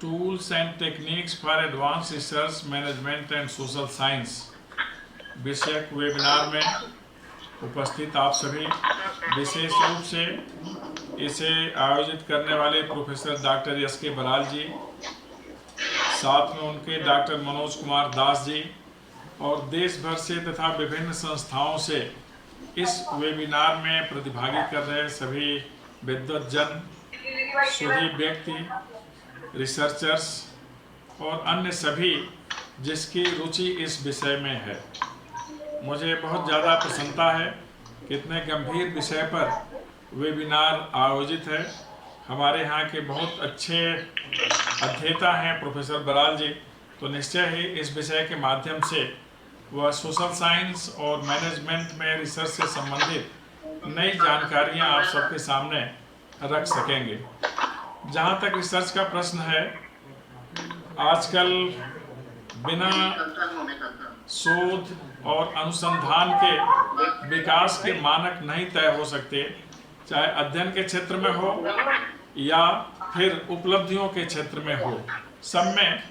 Tools and techniques for advance research management and social science विषयक webinar में उपस्थित आप सभी, विशेष रूप से इसे आयोजित करने वाले प्रोफेसर डॉक्टर एस के बराल जी, साथ में उनके डॉक्टर मनोज कुमार दास जी और देश भर से तथा विभिन्न संस्थाओं से इस वेबिनार में प्रतिभागी कर रहे सभी विद्वज्जन, सुधी व्यक्ति, रिसर्चर्स और अन्य सभी जिसकी रुचि इस विषय में है। मुझे बहुत ज़्यादा प्रसन्नता है कि इतने गंभीर विषय पर वेबिनार आयोजित है। हमारे यहाँ के बहुत अच्छे अध्येता हैं प्रोफेसर बराल जी, तो निश्चय ही इस विषय के माध्यम से वह सोशल साइंस और मैनेजमेंट में रिसर्च से संबंधित नई जानकारियाँ आप सबके सामने रख सकेंगे। जहाँ तक रिसर्च का प्रश्न है, आजकल बिना शोध और अनुसंधान के विकास के मानक नहीं तय हो सकते, चाहे अध्ययन के क्षेत्र में हो या फिर उपलब्धियों के क्षेत्र में हो। सब में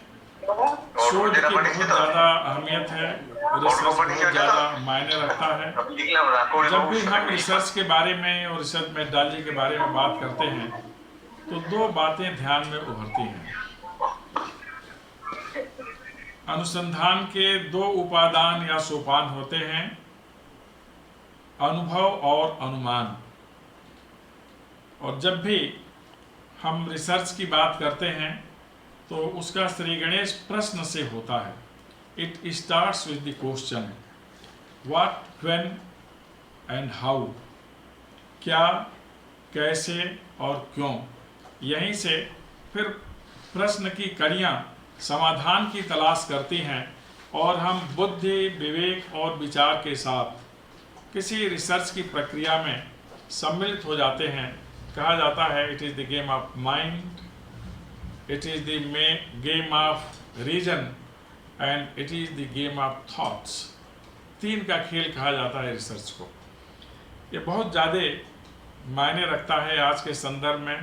शोध की बहुत ज़्यादा अहमियत है, रिसर्च बहुत ज़्यादा मायने रखता है। जब भी हम रिसर्च के बारे में और रिसर्च मेथडोलॉजी के बारे में बात करते हैं तो दो बातें ध्यान में उभरती हैं। अनुसंधान के दो उपादान या सोपान होते हैं, अनुभव और अनुमान। और जब भी हम रिसर्च की बात करते हैं तो उसका श्री गणेश प्रश्न से होता है। It starts with the question what, when and how. क्या, कैसे और क्यों। यहीं से फिर प्रश्न की कड़ियाँ समाधान की तलाश करती हैं और हम बुद्धि, विवेक और विचार के साथ किसी रिसर्च की प्रक्रिया में सम्मिलित हो जाते हैं। कहा जाता है it is the game of mind, it is the game of reason and it is the game of thoughts. तीन का खेल कहा जाता है रिसर्च को। ये बहुत ज़्यादा मायने रखता है आज के संदर्भ में,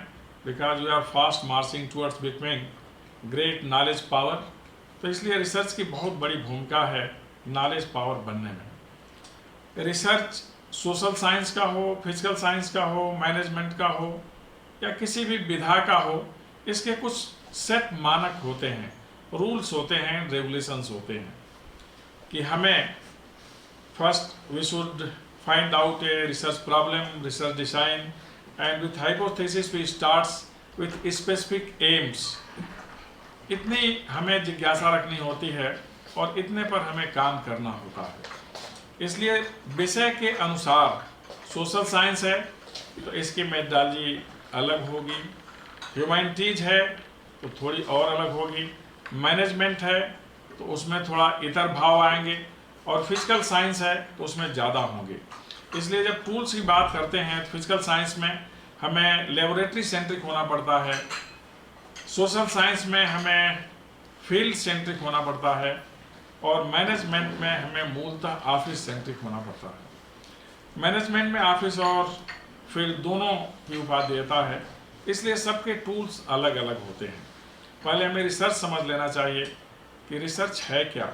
because we are fast marching towards becoming great knowledge power. तो इसलिए रिसर्च की बहुत बड़ी भूमिका है नॉलेज पावर बनने में। रिसर्च सोशल साइंस का हो, फिजिकल साइंस का हो, मैनेजमेंट का हो या किसी भी विधा का हो, इसके कुछ सेट मानक होते हैं, रूल्स होते हैं, रेगुलेशंस होते हैं कि हमें first we should find out a research problem, research design, and with hypothesis we starts with specific aims। इतनी हमें जिज्ञासा रखनी होती है और इतने पर हमें काम करना होता है। इसलिए विषय के अनुसार सोशल साइंस है तो इसकी मेथडोलॉजी अलग होगी, ह्यूमैनिटीज है तो थोड़ी और अलग होगी, मैनेजमेंट है तो उसमें थोड़ा इतर भाव आएंगे और फिजिकल साइंस है तो उसमें ज़्यादा होंगे। इसलिए जब टूल्स की बात करते हैं तो फिजिकल साइंस में हमें लेबोरेटरी सेंट्रिक होना पड़ता है, सोशल साइंस में हमें फील्ड सेंट्रिक होना पड़ता है और मैनेजमेंट में हमें मूलतः ऑफिस सेंट्रिक होना पड़ता है। मैनेजमेंट में ऑफिस और फील्ड दोनों की उपादेयता है, इसलिए सबके टूल्स अलग अलग होते हैं। पहले हमें रिसर्च समझ लेना चाहिए कि रिसर्च है क्या।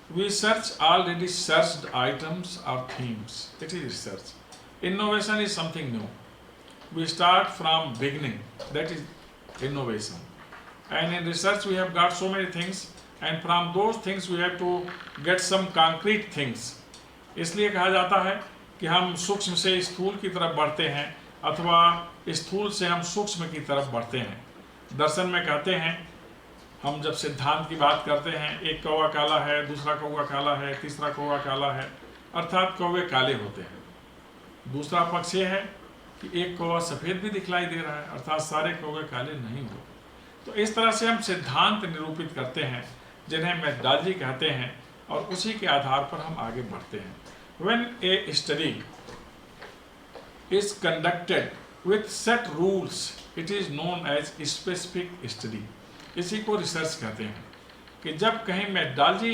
We search already searched items or themes. It is research. Innovation is something new. We start from beginning. That is innovation. And in research we have got so many things, and from those things we have to get some concrete things. इसलिए कहा जाता है कि हम सूक्ष्म से स्थूल की तरफ बढ़ते हैं अथवा स्थूल से हम सूक्ष्म की तरफ बढ़ते हैं। दर्शन में कहते हैं, हम जब सिद्धांत की बात करते हैं, एक कौवा काला है, दूसरा कौवा काला है, तीसरा कौवा काला है, अर्थात कौवे काले होते हैं। दूसरा पक्ष ये है कि एक कौवा सफ़ेद भी दिखलाई दे रहा है, अर्थात सारे कौवे काले नहीं होते। तो इस तरह से हम सिद्धांत निरूपित करते हैं जिन्हें मेथडोलॉजी कहते हैं और उसी के आधार पर हम आगे बढ़ते हैं। When a study is conducted with set rules it is known as specific study. इसी को रिसर्च कहते हैं कि जब कहीं मेथडोलॉजी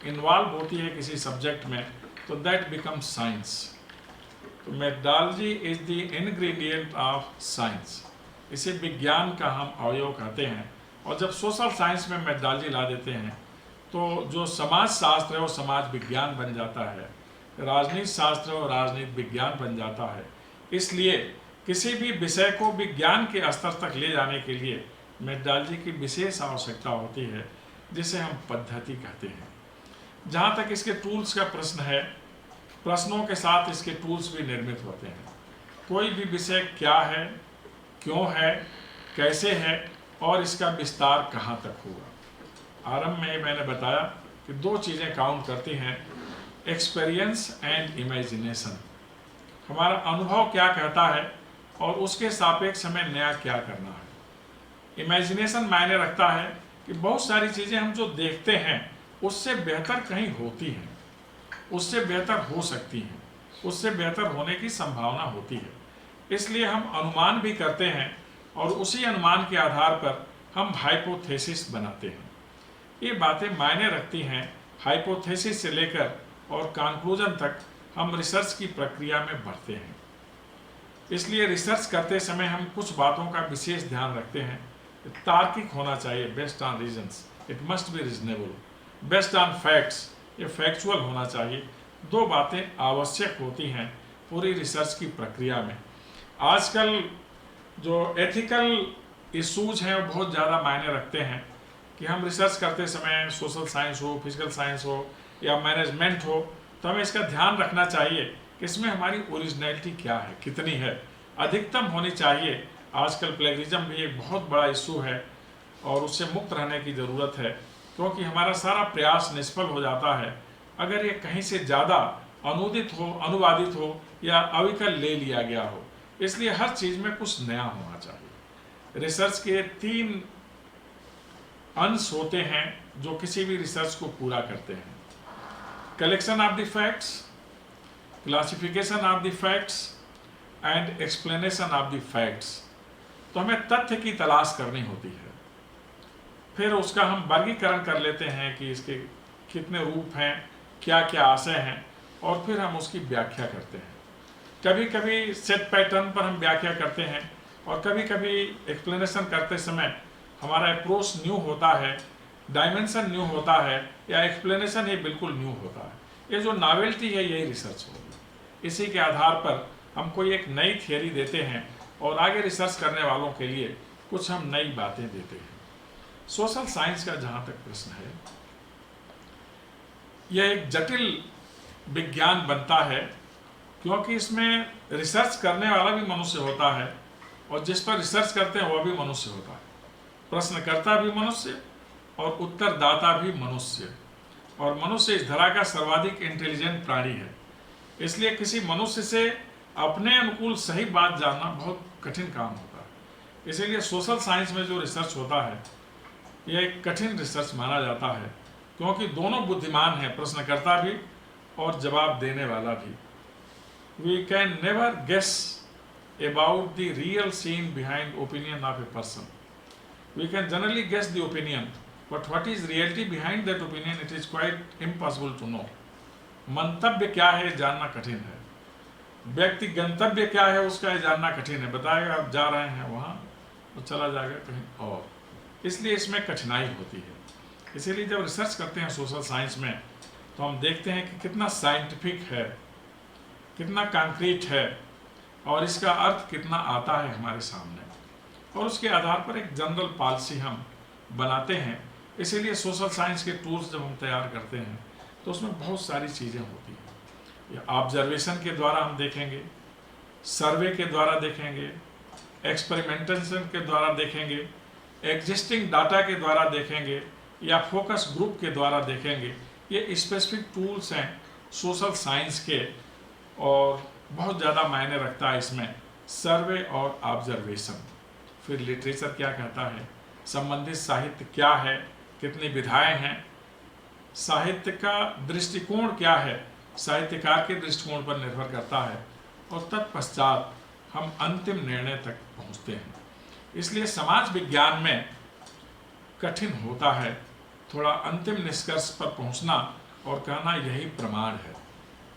इन्वॉल्व होती है किसी सब्जेक्ट में तो दैट बिकम्स साइंस। तो methodology is the ingredient of science. इसे विज्ञान का हम अवयव कहते हैं। और जब सोशल साइंस में मेथोडोलॉजी ला देते हैं तो जो समाज शास्त्र है वो समाज विज्ञान बन जाता है, राजनीति शास्त्र और राजनीति विज्ञान बन जाता है। इसलिए किसी भी विषय को विज्ञान के स्तर तक ले जाने के लिए मेथोडोलॉजी की विशेष आवश्यकता होती है, जिसे हम पद्धति कहते हैं। जहाँ तक इसके टूल्स का प्रश्न है, प्रश्नों के साथ इसके टूल्स भी निर्मित होते हैं। कोई भी विषय क्या है, क्यों है, कैसे है और इसका विस्तार कहाँ तक होगा। आरंभ में मैंने बताया कि दो चीज़ें काउंट करती हैं, एक्सपीरियंस एंड इमेजिनेशन। हमारा अनुभव क्या कहता है और उसके सापेक्ष हमें नया क्या करना है। इमेजिनेशन मायने रखता है कि बहुत सारी चीज़ें हम जो देखते हैं उससे बेहतर कहीं होती हैं, उससे बेहतर हो सकती हैं, उससे बेहतर होने की संभावना होती है। इसलिए हम अनुमान भी करते हैं और उसी अनुमान के आधार पर हम हाइपोथेसिस बनाते हैं। ये बातें मायने रखती हैं। हाइपोथेसिस से लेकर और कंक्लूजन तक हम रिसर्च की प्रक्रिया में बढ़ते हैं। इसलिए रिसर्च करते समय हम कुछ बातों का विशेष ध्यान रखते हैं। तार्किक होना चाहिए, based on reasons, it must be reasonable, based on facts, ये फैक्चुअल होना चाहिए। दो बातें आवश्यक होती हैं पूरी रिसर्च की प्रक्रिया में। आजकल जो एथिकल इशूज हैं वो बहुत ज़्यादा मायने रखते हैं कि हम रिसर्च करते समय, सोशल साइंस हो, फिजिकल साइंस हो या मैनेजमेंट हो, तो हमें इसका ध्यान रखना चाहिए कि इसमें हमारी ओरिजिनलिटी क्या है, कितनी है, अधिकतम होनी चाहिए। आजकल प्लेगरिज्म भी एक बहुत बड़ा इशू है और उससे मुक्त रहने की ज़रूरत है, क्योंकि हमारा सारा प्रयास निष्फल हो जाता है अगर ये कहीं से ज़्यादा अनुदित हो, अनुवादित हो या अविकल ले लिया गया हो। इसलिए हर चीज़ में कुछ नया होना चाहिए। रिसर्च के 3 अंश होते हैं जो किसी भी रिसर्च को पूरा करते हैं: collection of the facts, classification of the facts and explanation of the facts. तो हमें तथ्य की तलाश करनी होती है, फिर उसका हम वर्गीकरण कर लेते हैं कि इसके कितने रूप हैं, क्या क्या आशय हैं, और फिर हम उसकी व्याख्या करते हैं। कभी कभी सेट पैटर्न पर हम व्याख्या करते हैं और कभी कभी एक्सप्लेनेशन करते समय हमारा अप्रोच न्यू होता है, डायमेंशन न्यू होता है, या एक्सप्लेनेशन ही बिल्कुल न्यू होता है। ये जो नॉवेल्टी है यही रिसर्च होगी। इसी के आधार पर हम कोई एक नई थियरी देते हैं और आगे रिसर्च करने वालों के लिए कुछ हम नई बातें देते हैं। सोशल साइंस का जहाँ तक प्रश्न है, यह एक जटिल विज्ञान बनता है क्योंकि इसमें रिसर्च करने वाला भी मनुष्य होता है और जिस पर रिसर्च करते हैं वह भी मनुष्य होता है। प्रश्नकर्ता भी मनुष्य और उत्तरदाता भी मनुष्य, और मनुष्य इस धरा का सर्वाधिक इंटेलिजेंट प्राणी है। इसलिए किसी मनुष्य से अपने अनुकूल सही बात जानना बहुत कठिन काम होता है। इसीलिए सोशल साइंस में जो रिसर्च होता है यह एक कठिन रिसर्च माना जाता है, क्योंकि दोनों बुद्धिमान हैं, प्रश्नकर्ता भी और जवाब देने वाला भी। We can never guess about the real scene behind opinion of a person. We can generally guess the opinion, but what is reality behind that opinion, it is quite impossible to know. मंतव्य क्या है जानना कठिन है, व्यक्ति गंतव्य क्या है उसका जानना कठिन है। बताएगा आप जा रहे हैं वहाँ तो चला जाएगा कहीं और, इसलिए इसमें कठिनाई होती है। इसीलिए जब रिसर्च करते हैं सोशल साइंस में तो हम देखते हैं कि कितना साइंटिफिक है, कितना कंक्रीट है और इसका अर्थ कितना आता है हमारे सामने, और उसके आधार पर एक जनरल पॉलिसी हम बनाते हैं। इसीलिए सोशल साइंस के टूल्स जब हम तैयार करते हैं तो उसमें बहुत सारी चीज़ें होती हैं। ऑब्जर्वेशन के द्वारा हम देखेंगे, सर्वे के द्वारा देखेंगे, एक्सपेरिमेंटेशन के द्वारा देखेंगे, एग्जिस्टिंग डाटा के द्वारा देखेंगे, या फोकस ग्रुप के द्वारा देखेंगे। ये स्पेसिफिक टूल्स हैं सोशल साइंस के, और बहुत ज़्यादा मायने रखता है इसमें सर्वे और ऑब्जर्वेशन। फिर लिटरेचर क्या कहता है, संबंधित साहित्य क्या है, कितनी विधाएं हैं, साहित्य का दृष्टिकोण क्या है, साहित्यकार के दृष्टिकोण पर निर्भर करता है, और तत्पश्चात हम अंतिम निर्णय तक पहुंचते हैं। इसलिए समाज विज्ञान में कठिन होता है थोड़ा अंतिम निष्कर्ष पर पहुंचना और कहना यही प्रमाण है।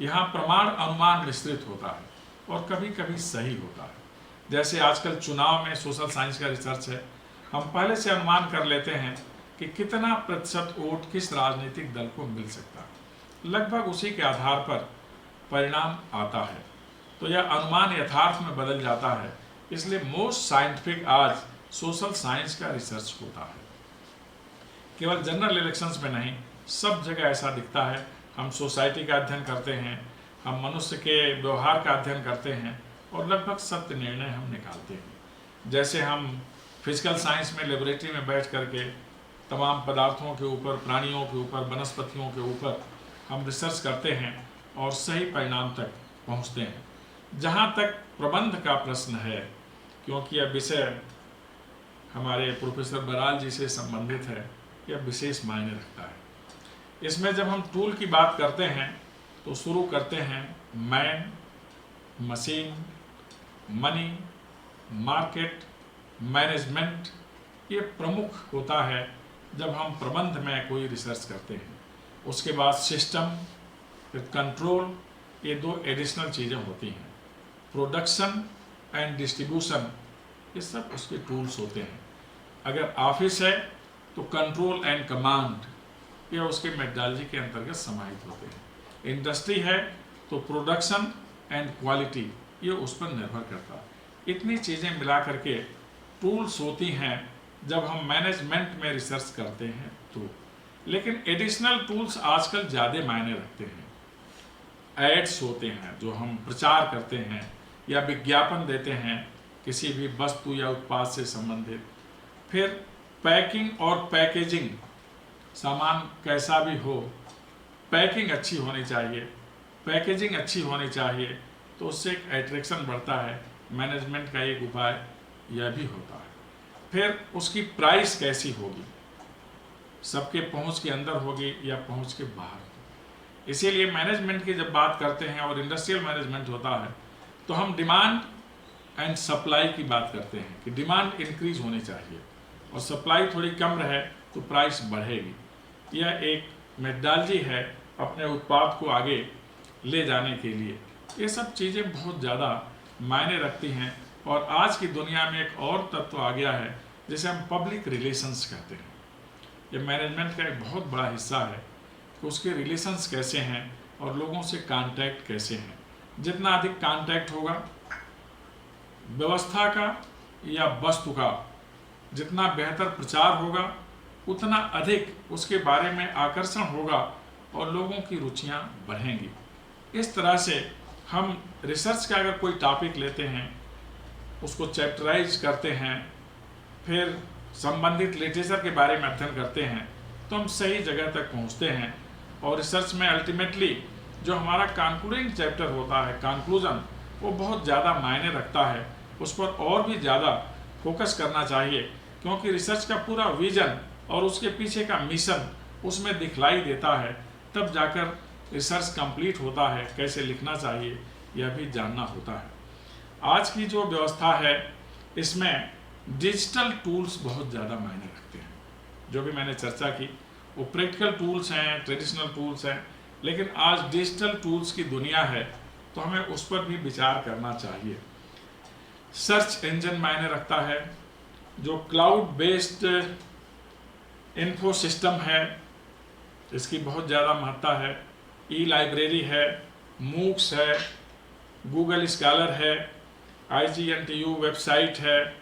यहाँ प्रमाण अनुमान मिश्रित होता है और कभी कभी सही होता है। जैसे आजकल चुनाव में सोशल साइंस का रिसर्च है, हम पहले से अनुमान कर लेते हैं कि कितना प्रतिशत वोट किस राजनीतिक दल को मिल सकता है। लगभग उसी के आधार पर परिणाम आता है, तो यह अनुमान यथार्थ में बदल जाता है। इसलिए मोस्ट साइंटिफिक आज सोशल साइंस का रिसर्च होता है। केवल जनरल इलेक्शंस में नहीं, सब जगह ऐसा दिखता है। हम सोसाइटी का अध्ययन करते हैं, हम मनुष्य के व्यवहार का अध्ययन करते हैं और लगभग सत्य निर्णय हम निकालते हैं। जैसे हम फिजिकल साइंस में लेबोरेटरी में बैठ करके तमाम पदार्थों के ऊपर, प्राणियों के ऊपर, वनस्पतियों के ऊपर हम रिसर्च करते हैं और सही परिणाम तक पहुंचते हैं। जहां तक प्रबंध का प्रश्न है, क्योंकि यह विषय हमारे प्रोफेसर बराल जी से संबंधित है, यह विशेष मायने रखता है। इसमें जब हम टूल की बात करते हैं तो शुरू करते हैं man, machine, money, market, management. ये प्रमुख होता है जब हम प्रबंध में कोई रिसर्च करते हैं। उसके बाद सिस्टम, फिर कंट्रोल, ये दो एडिशनल चीज़ें होती हैं। प्रोडक्शन एंड डिस्ट्रीब्यूशन, ये सब उसके टूल्स होते हैं। अगर ऑफिस है तो कंट्रोल एंड कमांड, ये उसके मेथडोलॉजी के अंतर्गत समाहित होते हैं। इंडस्ट्री है तो प्रोडक्शन एंड क्वालिटी, ये उस पर निर्भर करता है। इतनी चीज़ें मिला करके टूल्स होती हैं जब हम मैनेजमेंट में रिसर्च करते हैं तो। लेकिन एडिशनल टूल्स आजकल ज़्यादा मायने रखते हैं। एड्स होते हैं जो हम प्रचार करते हैं या विज्ञापन देते हैं किसी भी वस्तु या उत्पाद से संबंधित। फिर पैकिंग और पैकेजिंग, सामान कैसा भी हो, पैकिंग अच्छी होनी चाहिए, पैकेजिंग अच्छी होनी चाहिए, तो उससे एक एट्रैक्शन बढ़ता है। मैनेजमेंट का एक उपाय यह भी होता है। फिर उसकी प्राइस कैसी होगी, सबके पहुंच के अंदर होगी या पहुंच के बाहर। इसीलिए मैनेजमेंट की जब बात करते हैं और इंडस्ट्रियल मैनेजमेंट होता है तो हम डिमांड एंड सप्लाई की बात करते हैं कि डिमांड इंक्रीज होनी चाहिए और सप्लाई थोड़ी कम रहे तो प्राइस बढ़ेगी। यह एक मेथडोलॉजी है अपने उत्पाद को आगे ले जाने के लिए। ये सब चीज़ें बहुत ज़्यादा मायने रखती हैं। और आज की दुनिया में एक और तत्व आ गया है जिसे हम पब्लिक रिलेशंस कहते हैं। ये मैनेजमेंट का एक बहुत बड़ा हिस्सा है कि उसके रिलेशंस कैसे हैं और लोगों से कांटेक्ट कैसे हैं। जितना अधिक कांटेक्ट होगा व्यवस्था का या वस्तु का, जितना बेहतर प्रचार होगा उतना अधिक उसके बारे में आकर्षण होगा और लोगों की रुचियां बढ़ेंगी। इस तरह से हम रिसर्च का अगर कोई टॉपिक लेते हैं, उसको चैप्टराइज करते हैं, फिर संबंधित लिटरेचर के बारे में अध्ययन करते हैं, तो हम सही जगह तक पहुंचते हैं। और रिसर्च में अल्टीमेटली जो हमारा कंक्लूडिंग चैप्टर होता है, कंक्लूजन, वो बहुत ज़्यादा मायने रखता है। उस पर और भी ज़्यादा फोकस करना चाहिए, क्योंकि रिसर्च का पूरा विजन और उसके पीछे का मिशन उसमें दिखलाई देता है। तब जाकर रिसर्च कंप्लीट होता है। कैसे लिखना चाहिए यह भी जानना होता है। आज की जो व्यवस्था है इसमें डिजिटल टूल्स बहुत ज़्यादा मायने रखते हैं। जो भी मैंने चर्चा की वो प्रैक्टिकल टूल्स हैं, ट्रेडिशनल टूल्स हैं, लेकिन आज डिजिटल टूल्स की दुनिया है तो हमें उस पर भी विचार करना चाहिए। सर्च इंजन मायने रखता है, जो क्लाउड बेस्ड इन्फो सिस्टम है इसकी बहुत ज़्यादा महत्ता है। ई लाइब्रेरी है, मूक्स है, गूगल स्कॉलर है, IGNTU वेबसाइट है,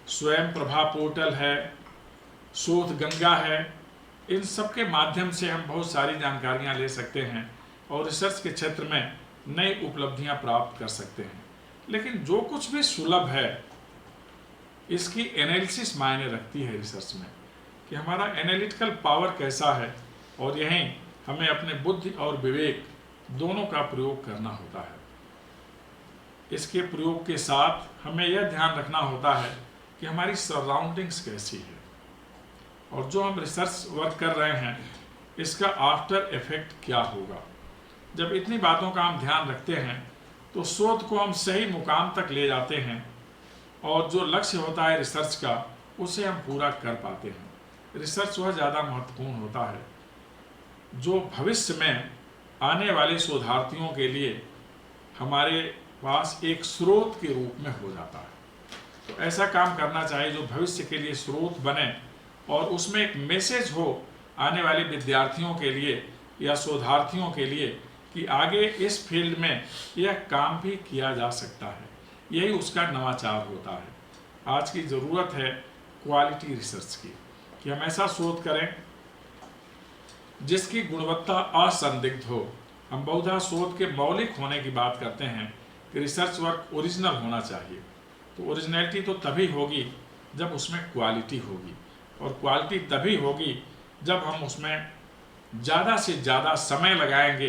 स्वयं प्रभा पोर्टल है, शोध गंगा है। इन सब के माध्यम से हम बहुत सारी जानकारियां ले सकते हैं और रिसर्च के क्षेत्र में नई उपलब्धियां प्राप्त कर सकते हैं। लेकिन जो कुछ भी सुलभ है इसकी एनालिसिस मायने रखती है रिसर्च में, कि हमारा एनालिटिकल पावर कैसा है, और यहीं हमें अपने बुद्धि और विवेक दोनों का प्रयोग करना होता है। इसके प्रयोग के साथ हमें यह ध्यान रखना होता है कि हमारी सराउंडिंग्स कैसी है और जो हम रिसर्च वर्क कर रहे हैं इसका आफ्टर इफेक्ट क्या होगा। जब इतनी बातों का हम ध्यान रखते हैं तो शोध को हम सही मुकाम तक ले जाते हैं और जो लक्ष्य होता है रिसर्च का उसे हम पूरा कर पाते हैं। रिसर्च वह ज़्यादा महत्वपूर्ण होता है जो भविष्य में आने वाले शोधार्थियों के लिए हमारे पास एक स्रोत के रूप में हो जाता है। तो ऐसा काम करना चाहिए जो भविष्य के लिए स्रोत बने और उसमें एक मैसेज हो आने वाले विद्यार्थियों के लिए या शोधार्थियों के लिए कि आगे इस फील्ड में यह काम भी किया जा सकता है। यही उसका नवाचार होता है। आज की ज़रूरत है क्वालिटी रिसर्च की, कि हम ऐसा शोध करें जिसकी गुणवत्ता असंदिग्ध हो। हम बहुधा शोध के मौलिक होने की बात करते हैं कि रिसर्च वर्क ओरिजिनल होना चाहिए। तो ओरिजिनलिटी तो तभी होगी जब उसमें क्वालिटी होगी, और क्वालिटी तभी होगी जब हम उसमें ज़्यादा से ज़्यादा समय लगाएंगे,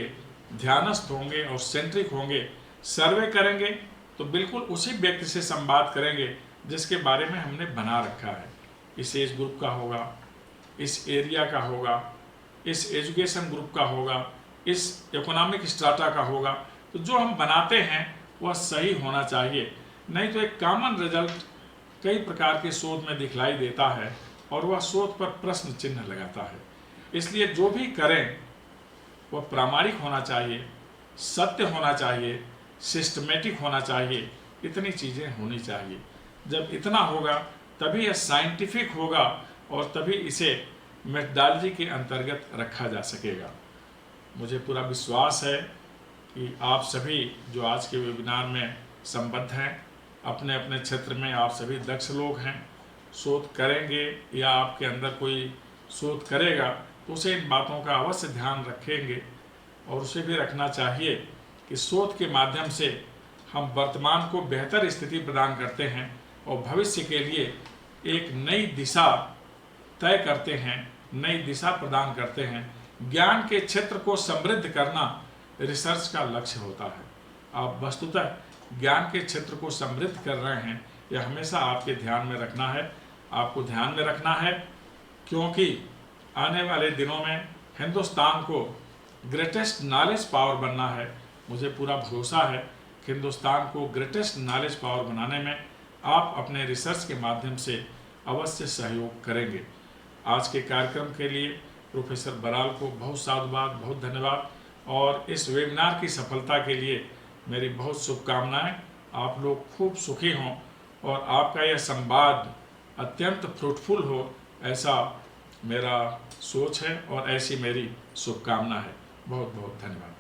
ध्यानस्थ होंगे और सेंट्रिक होंगे। सर्वे करेंगे तो बिल्कुल उसी व्यक्ति से संवाद करेंगे जिसके बारे में हमने बना रखा है। इस एज ग्रुप का होगा, इस एरिया का होगा, इस एजुकेशन ग्रुप का होगा, इस इकोनॉमिक स्ट्राटा का होगा। तो जो हम बनाते हैं वह सही होना चाहिए, नहीं तो एक कॉमन रिजल्ट कई प्रकार के शोध में दिखलाई देता है और वह शोध पर प्रश्न चिन्ह लगाता है। इसलिए जो भी करें वह प्रामाणिक होना चाहिए, सत्य होना चाहिए, सिस्टमेटिक होना चाहिए। इतनी चीज़ें होनी चाहिए। जब इतना होगा तभी यह साइंटिफिक होगा और तभी इसे मेथडोलॉजी के अंतर्गत रखा जा सकेगा। मुझे पूरा विश्वास है कि आप सभी जो आज के वेबिनार में संबद्ध हैं, अपने अपने क्षेत्र में आप सभी दक्ष लोग हैं। शोध करेंगे या आपके अंदर कोई शोध करेगा तो उसे इन बातों का अवश्य ध्यान रखेंगे, और उसे भी रखना चाहिए कि शोध के माध्यम से हम वर्तमान को बेहतर स्थिति प्रदान करते हैं और भविष्य के लिए एक नई दिशा तय करते हैं, नई दिशा प्रदान करते हैं। ज्ञान के क्षेत्र को समृद्ध करना रिसर्च का लक्ष्य होता है। आप वस्तुतः ज्ञान के क्षेत्र को समृद्ध कर रहे हैं, यह हमेशा आपके ध्यान में रखना है। आपको ध्यान में रखना है क्योंकि आने वाले दिनों में हिंदुस्तान को ग्रेटेस्ट नॉलेज पावर बनना है। मुझे पूरा भरोसा है कि हिंदुस्तान को ग्रेटेस्ट नॉलेज पावर बनाने में आप अपने रिसर्च के माध्यम से अवश्य सहयोग करेंगे। आज के कार्यक्रम के लिए प्रोफेसर बराल को बहुत साधुवाद, बहुत धन्यवाद, और इस वेबिनार की सफलता के लिए मेरी बहुत शुभकामनाएं। आप लोग खूब सुखी हों और आपका यह संवाद अत्यंत फ्रूटफुल हो, ऐसा मेरा सोच है और ऐसी मेरी शुभकामना है। बहुत बहुत धन्यवाद।